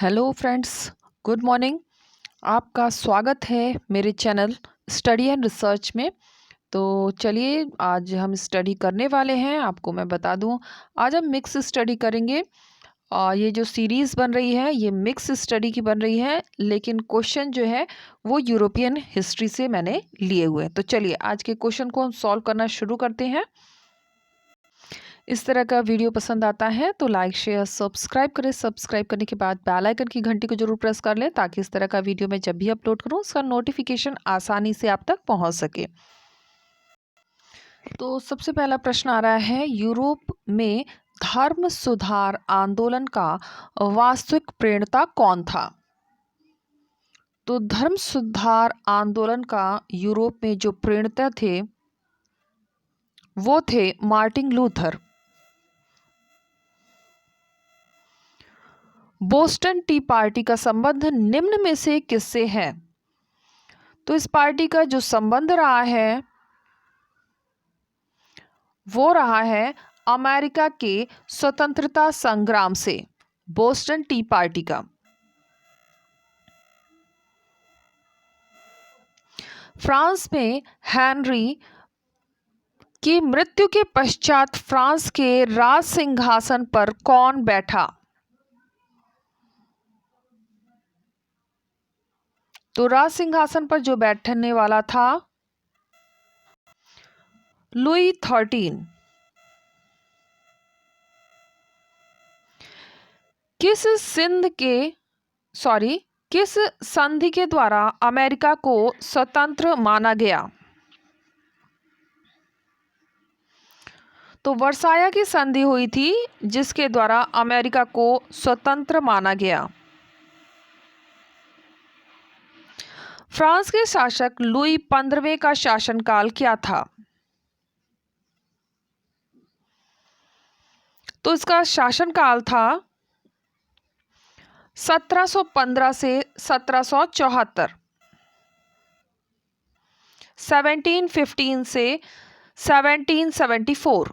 Hello friends, good morning. आपका स्वागत है मेरे चैनल स्टडी एंड रिसर्च में। तो चलिए आज हम स्टडी करने वाले हैं। आपको मैं बता दूं, आज हम मिक्स स्टडी करेंगे। ये जो सीरीज़ बन रही है ये मिक्स स्टडी की बन रही है, लेकिन क्वेश्चन जो है वो यूरोपियन हिस्ट्री से मैंने लिए हुए हैं। तो चलिए आज के क्वेश्चन को हम सॉल्व करना शुरू करते हैं। इस तरह का वीडियो पसंद आता है तो लाइक शेयर सब्सक्राइब करें। सब्सक्राइब करने के बाद बेल आइकन की घंटी को जरूर प्रेस कर लें, ताकि इस तरह का वीडियो मैं जब भी अपलोड करूं उसका नोटिफिकेशन आसानी से आप तक पहुंच सके। तो सबसे पहला प्रश्न आ रहा है, यूरोप में धर्म सुधार आंदोलन का वास्तविक प्रेरणा कौन था? तो धर्म सुधार आंदोलन का यूरोप में जो प्रेरणा थे वो थे Martin Luther. Boston T party का संबंध निम्न में से किससे है? तो इस पार्टी का जो संबंध रहा है वो रहा है अमेरिका के स्वतंत्रता संग्राम से, बोस्टन टी पार्टी का। फ्रांस में हेनरी की मृत्यु के पश्चात फ्रांस के राज सिंहासन पर कौन बैठा? तो राज सिंहासन पर जो बैठने वाला था लुई 13। किस संधि के द्वारा अमेरिका को स्वतंत्र माना गया? तो वर्साया की संधि हुई थी जिसके द्वारा अमेरिका को स्वतंत्र माना गया। फ्रांस के शासक लुई 15वें का शासनकाल क्या था? तो इसका शासनकाल था 1715 से 1774, 1715 से 1774।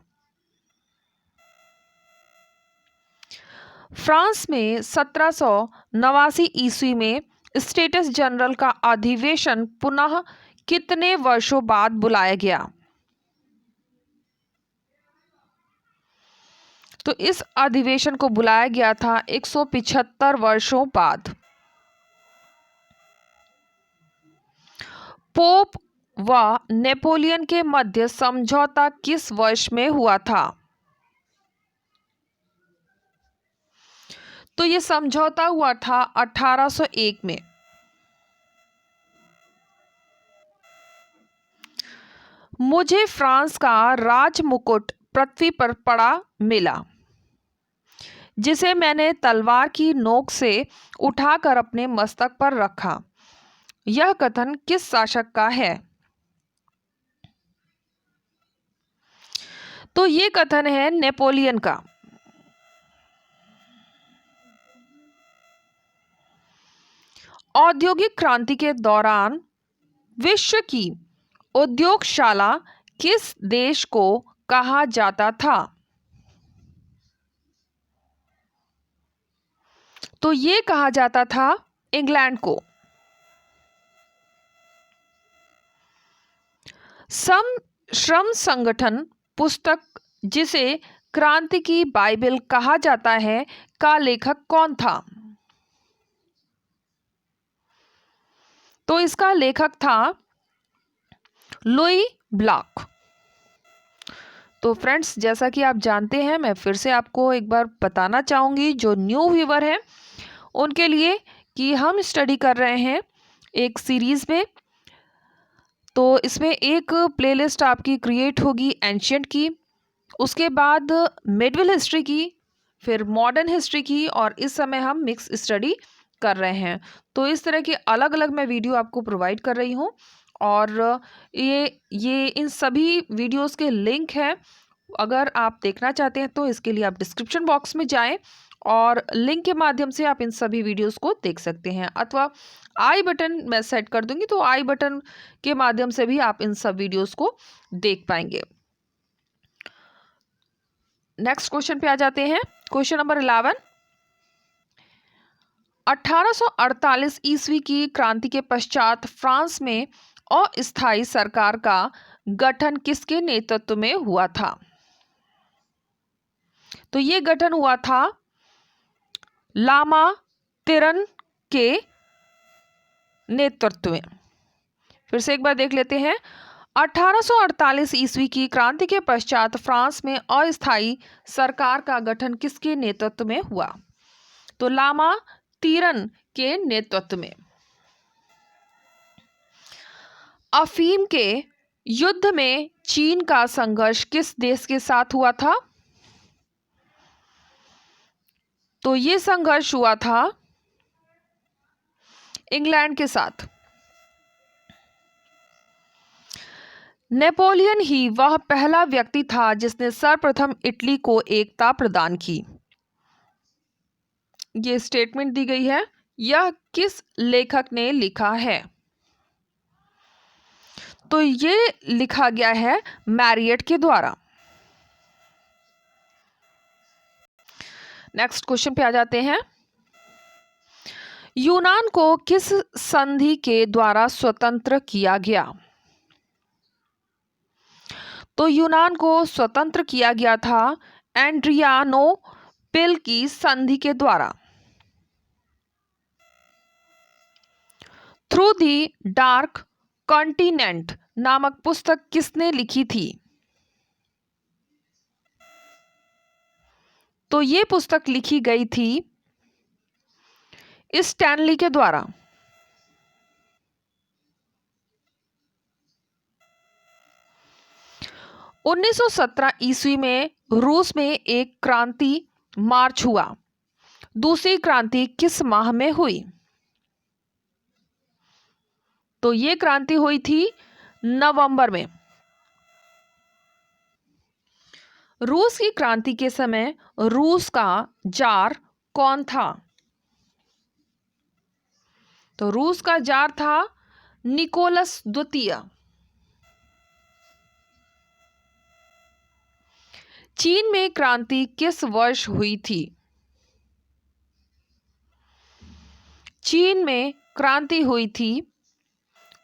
फ्रांस में 1789 ईस्वी में स्टेट्स जनरल का अधिवेशन पुनः कितने वर्षों बाद बुलाया गया? तो इस अधिवेशन को बुलाया गया था 175 वर्षों बाद। पोप व नेपोलियन के मध्य समझौता किस वर्ष में हुआ था? तो यह समझौता हुआ था 1801 में। मुझे फ्रांस का राजमुकुट पृथ्वी पर पड़ा मिला, जिसे मैंने तलवार की नोक से उठाकर अपने मस्तक पर रखा। यह कथन किस शासक का है? तो ये कथन है नेपोलियन का। औद्योगिक क्रांति के दौरान विश्व की उद्योगशाला किस देश को कहा जाता था? तो ये कहा जाता था इंग्लैंड को। श्रम संगठन पुस्तक, जिसे क्रांति की बाइबल कहा जाता है, का लेखक कौन था? तो इसका लेखक था लुई ब्लॉक। तो फ्रेंड्स, जैसा कि आप जानते हैं, मैं फिर से आपको एक बार बताना चाहूँगी जो न्यू व्यूवर हैं उनके लिए, कि हम स्टडी कर रहे हैं एक सीरीज़ में। तो इसमें एक प्लेलिस्ट आपकी क्रिएट होगी एंशियंट की, उसके बाद मिडल हिस्ट्री की, फिर मॉडर्न हिस्ट्री की, और इस समय हम मिक्स स्टडी कर रहे हैं। तो इस तरह के अलग अलग मैं वीडियो आपको प्रोवाइड कर रही हूँ, और ये इन सभी वीडियोस के लिंक हैं। अगर आप देखना चाहते हैं तो इसके लिए आप डिस्क्रिप्शन बॉक्स में जाएं और लिंक के माध्यम से आप इन सभी वीडियोस को देख सकते हैं, अथवा आई बटन मैं सेट कर दूंगी तो आई बटन के माध्यम से भी आप इन सब वीडियोस को देख पाएंगे। नेक्स्ट क्वेश्चन पे आ जाते हैं। क्वेश्चन नंबर 11, 1848 ईस्वी की क्रांति के पश्चात फ्रांस में अस्थायी सरकार का गठन किसके नेतृत्व में हुआ था? तो ये गठन हुआ था लामा तिरन के नेतृत्व में। फिर से एक बार देख लेते हैं। 1848 ईस्वी की क्रांति के पश्चात फ्रांस में अस्थायी सरकार का गठन किसके नेतृत्व में हुआ? तो लामा तिरन के नेतृत्व में। अफीम के युद्ध में चीन का संघर्ष किस देश के साथ हुआ था? तो ये संघर्ष हुआ था इंग्लैंड के साथ। नेपोलियन ही वह पहला व्यक्ति था जिसने सर्वप्रथम इटली को एकता प्रदान की। ये स्टेटमेंट दी गई है, यह किस लेखक ने लिखा है? तो ये लिखा गया है मैरियट के द्वारा। नेक्स्ट क्वेश्चन पे आ जाते हैं। यूनान को किस संधि के द्वारा स्वतंत्र किया गया? तो यूनान को स्वतंत्र किया गया था एड्रियानोपिल की संधि के द्वारा। थ्रू दी डार्क कॉन्टिनेंट नामक पुस्तक किसने लिखी थी? तो ये पुस्तक लिखी गई थी स्टैनली के द्वारा। – 1917 ईस्वी में रूस में एक क्रांति मार्च हुआ। दूसरी क्रांति किस माह में हुई? तो ये क्रांति हुई थी नवंबर में। रूस की क्रांति के समय रूस का जार कौन था? तो रूस का जार था निकोलस द्वितीय। चीन में क्रांति किस वर्ष हुई थी? चीन में क्रांति हुई थी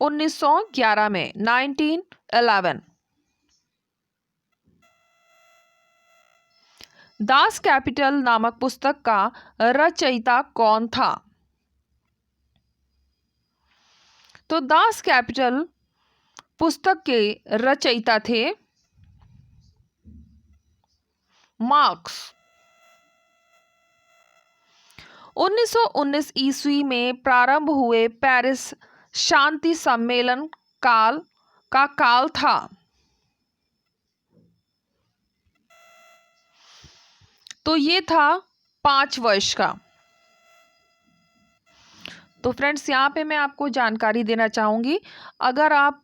1911 में, 1911। दास कैपिटल नामक पुस्तक का रचयिता कौन था? तो दास कैपिटल पुस्तक के रचयिता थे मार्क्स। 1919 ईस्वी में प्रारंभ हुए पेरिस शांति सम्मेलन का काल था। तो ये था 5 वर्ष का। तो फ्रेंड्स, यहाँ पे मैं आपको जानकारी देना चाहूँगी, अगर आप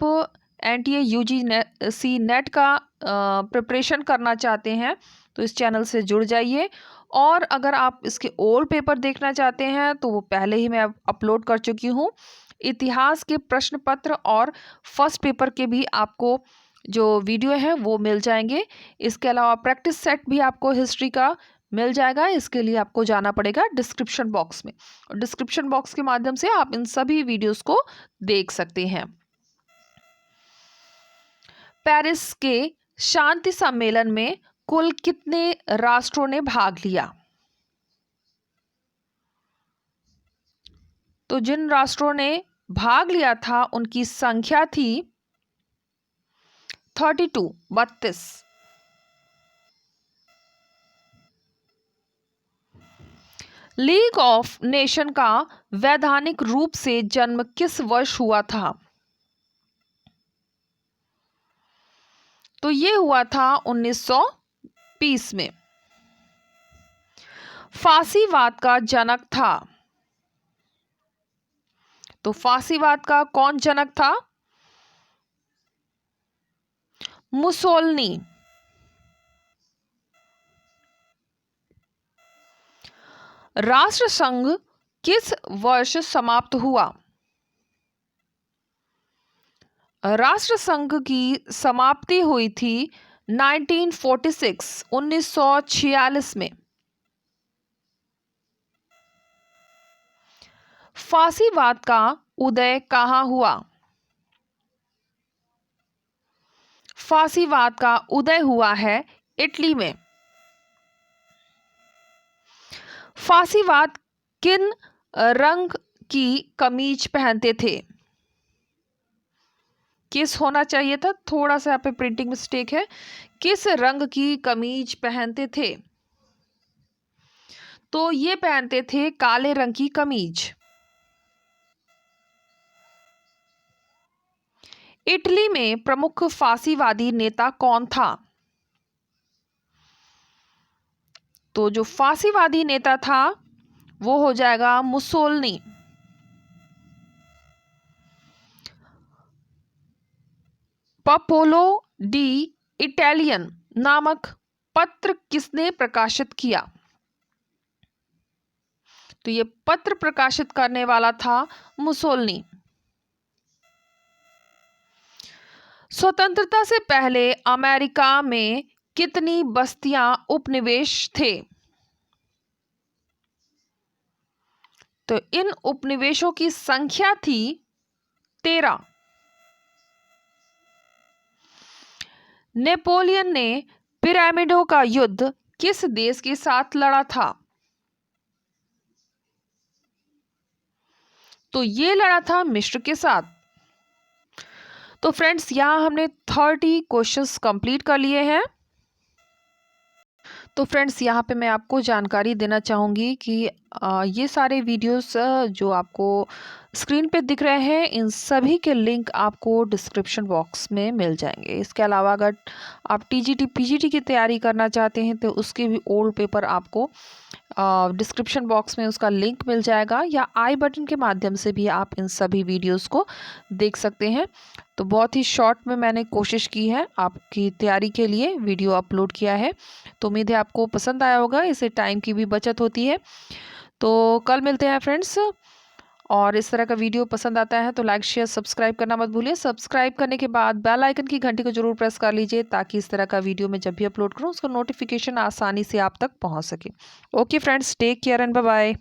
NTA UGC नेट का प्रिपरेशन करना चाहते हैं तो इस चैनल से जुड़ जाइए। और अगर आप इसके ओल्ड पेपर देखना चाहते हैं तो वो पहले ही मैं अपलोड कर चुकी हूँ। इतिहास के प्रश्न पत्र और फर्स्ट पेपर के भी आपको जो वीडियो है वो मिल जाएंगे। इसके अलावा प्रैक्टिस सेट भी आपको हिस्ट्री का मिल जाएगा। इसके लिए आपको जाना पड़ेगा डिस्क्रिप्शन बॉक्स में, और डिस्क्रिप्शन बॉक्स के माध्यम से आप इन सभी वीडियोस को देख सकते हैं। पेरिस के शांति सम्मेलन में कुल कितने राष्ट्रों ने भाग लिया? तो जिन राष्ट्रों ने भाग लिया था उनकी संख्या थी 32। लीग ऑफ नेशन का वैधानिक रूप से जन्म किस वर्ष हुआ था? तो ये हुआ था 1920 में। फांसीवाद का जनक था? तो फांसीवाद का कौन जनक था? मुसोलिनी। राष्ट्रसंघ किस वर्ष समाप्त हुआ? राष्ट्रसंघ की समाप्ति हुई थी 1946, 1946 में। फासीवाद का उदय कहाँ हुआ? फासीवाद का उदय हुआ है इटली में। फासीवाद किन रंग की कमीज पहनते थे? किस होना चाहिए था, थोड़ा सा यहाँ पे प्रिंटिंग मिस्टेक है। किस रंग की कमीज पहनते थे? तो ये पहनते थे काले रंग की कमीज। इटली में प्रमुख फासीवादी नेता कौन था? तो जो फासीवादी नेता था वो हो जाएगा मुसोलिनी। पपोलो डी इटालियन नामक पत्र किसने प्रकाशित किया? तो ये पत्र प्रकाशित करने वाला था मुसोलिनी। स्वतंत्रता से पहले अमेरिका में कितनी बस्तियां उपनिवेश थे? तो इन उपनिवेशों की संख्या थी 13। नेपोलियन ने पिरामिडों का युद्ध किस देश के साथ लड़ा था? तो ये लड़ा था मिस्र के साथ। तो फ्रेंड्स यहाँ हमने 30 क्वेश्चंस कंप्लीट कर लिए हैं। तो फ्रेंड्स यहाँ पे मैं आपको जानकारी देना चाहूँगी कि ये सारे वीडियोस जो आपको स्क्रीन पे दिख रहे हैं इन सभी के लिंक आपको डिस्क्रिप्शन बॉक्स में मिल जाएंगे। इसके अलावा अगर आप टीजीटी पीजीटी की तैयारी करना चाहते हैं तो उसके भी ओल्ड पेपर आपको डिस्क्रिप्शन बॉक्स में उसका लिंक मिल जाएगा, या आई बटन के माध्यम से भी आप इन सभी वीडियोस को देख सकते हैं। तो बहुत ही शॉर्ट में मैंने कोशिश की है आपकी तैयारी के लिए वीडियो अपलोड किया है। तो उम्मीद है आपको पसंद आया होगा, इससे टाइम की भी बचत होती है। तो कल मिलते हैं फ्रेंड्स, और इस तरह का वीडियो पसंद आता है तो लाइक शेयर सब्सक्राइब करना मत भूलिए। सब्सक्राइब करने के बाद बेल आइकन की घंटी को जरूर प्रेस कर लीजिए ताकि इस तरह का वीडियो मैं जब भी अपलोड करूं उसका नोटिफिकेशन आसानी से आप तक पहुंच सके। Okay friends, take care and bye bye.